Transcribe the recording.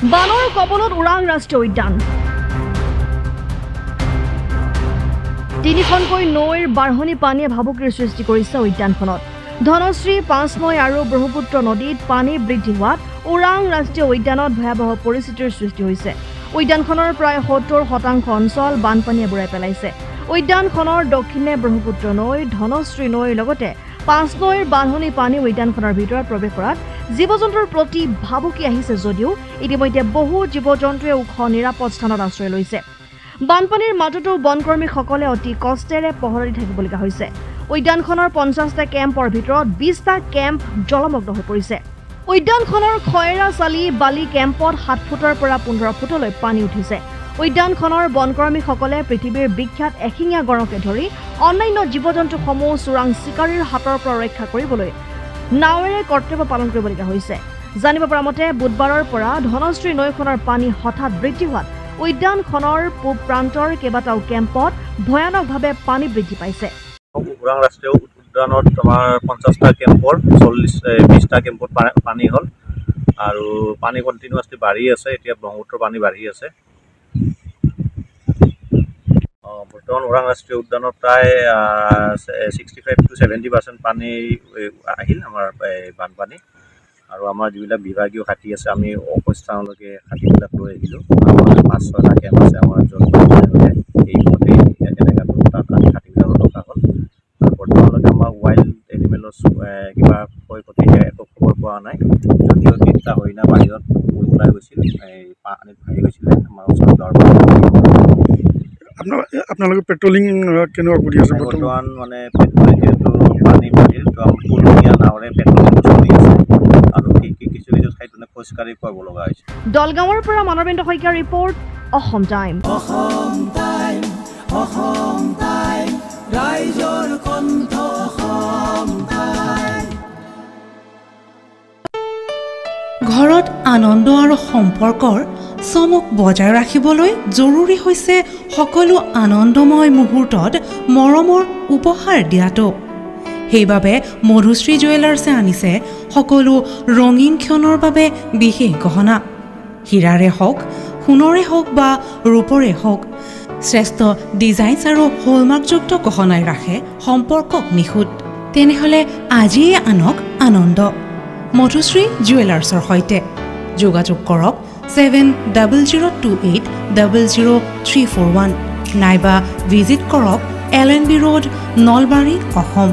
বানৰ কবলত ওৰাং ৰাষ্ট্ৰীয় উদ্যান তিনিখনকৈ নৈৰ বাঢ়নি পানীয়ে ভাবুকিৰ সৃষ্টি কৰিছে উদ্যানখনত ধনশ্ৰী পাঁচনৈ আৰু ব্ৰহ্মপুত্ৰ নদীত পানী বৃদ্ধি হোৱাত ওৰাং ৰাষ্ট্ৰীয় উদ্যানত ভয়াৱহ পৰিস্থিতিৰ সৃষ্টি হৈছে উদ্যানখনৰ প্ৰায় 70% অঞ্চল বানপানীয়ে বুৰাই পেলাইছে উদ্যানখনৰ দক্ষিণে ব্ৰহ্মপুত্ৰ নৈ ধনশ্ৰী নৈৰ লগতে পাঁচনৈৰ বাঢ়নি পানী উদ্যানখনৰ ভিতৰত প্ৰৱেশ কৰাত জীৱ-জন্তুৰ প্ৰতি ভাবুকি আহিছে যদিও ইতিমধ্যে বহু জীৱ-জন্তুৱে ওখ নিৰাপদ স্থানত আশ্ৰয় লৈছে বানপানীৰ মাজতো বনকৰ্মীসকলে অতি কষ্টেৰে পহৰা দি থাকিবলগীয়া হৈছে উদ্যানখনৰ 50টা কেম্পৰ ভিতৰত 20টা কেম্প জলমগ্ন হৈ পৰিছে উদ্যানখনৰ খয়ৰাচালি বালি কেম্পত 7 ফুটৰ পৰা 15 ফুটলৈ পানী উঠিছে উদ্যানখনৰ বনকৰ্মীসকলে পৃথিৱীৰ বিখ্যাত এশিঙীয়া গড়কে ধৰি অন্যান্য জীৱ-জন্তুসমূহ চোৰাং চিকাৰীৰ হাতৰ পৰা ৰক্ষা কৰিবলৈ নাৱেৰে কৰ্তব্য পালন কৰিবলগীয়া হৈছে জানিব পৰা মতে বুধবাৰৰ পৰা ধনশ্ৰী নৈখনৰ পানী হঠাৎ বৃদ্ধি হোৱাত উদ্যানখনৰ পূব প্ৰান্তৰ কেইবাটাও কেম্পত ভয়ানকভাৱে পানী বৃদ্ধি পাইছে ওৰাং ৰাষ্ট্ৰীয় উদ্যানত আমাৰ 50টা কেম্পৰ 20টা কেম্পত পানী হ'ল আৰু পানী কণ্টিনিউৱাছলি বাঢ়ি আছে এতিয়া ব্ৰহ্মপুত্ৰৰ পানী বাঢ়ি আছে বৰ্তমান ওৰাং ৰাষ্ট্ৰীয় উদ্যানত প্ৰায় 65 to 70% পানী আহিল আমাৰ বানপানী আৰু আমাৰ যিবিলাক বিভাগীয় হাতী আছে আমি অৱস্থানলৈকে হাতীবিলাক লৈ আহিলোঁ আমাৰ 5-6টা কেম্প আছে আমাৰ য'ত এই মতে এলেকাটো তাত আমি হাতীবিলাক ৰখা হ'ল আৰু বৰ্তমানলৈকে আমাৰ ৱাইল্ড এনিমেলৰ কিবা ক্ষয় ক্ষতি একো খবৰ পোৱা নাই যদিও 3টা হৰিণা বাহিৰত ওলাই গৈছিল পানীত ভাহি গৈছিলে আমাৰ ওচৰত আপোনালোকে পেট্ৰলিং কেনেকুৱা কৰি আছে বৰ্তমান মানে পেট্ৰলিং যিহেতু পানী বাঢ়িল তো পুলনীয়া নাৱেৰে পেট্ৰলিং চলি আছে আৰু কিছু ঠাইত খোজকাঢ়ি পাব লগা হৈছে দলগাঁৱৰ পৰা মানৱেন্দ্ৰ শইকীয়াৰ ৰিপৰ্ট অসম টাইম ৰাইজৰ কণ্ঠ অসম টাইম ঘৰত আনন্দ আৰু সম্পৰ্কৰ চমক বজাই ৰাখিবলৈ জৰুৰী হৈছে সকলো আনন্দময় মুহূৰ্তত মৰমৰ উপহাৰ দিয়াটো সেইবাবে মধুশ্ৰী জুৱেলাৰ্ছে আনিছে সকলো ৰঙীন ক্ষণৰ বাবে বিশেষ গহনা হীৰাৰে হওক সোণৰে হওক বা ৰূপৰে হওক শ্ৰেষ্ঠ ডিজাইনছ আৰু হলমাৰ্কযুক্ত গহনাই ৰাখে সম্পৰ্কক নিখুঁত তেনেহ'লে আজিয়ে আনক আনন্দ মধুশ্ৰী জুৱেলাৰ্ছৰ সৈতে যোগাযোগ কৰক 7002800341 নাইবা ভিজিট কৰক LNB ৰোড নলবাৰী অসম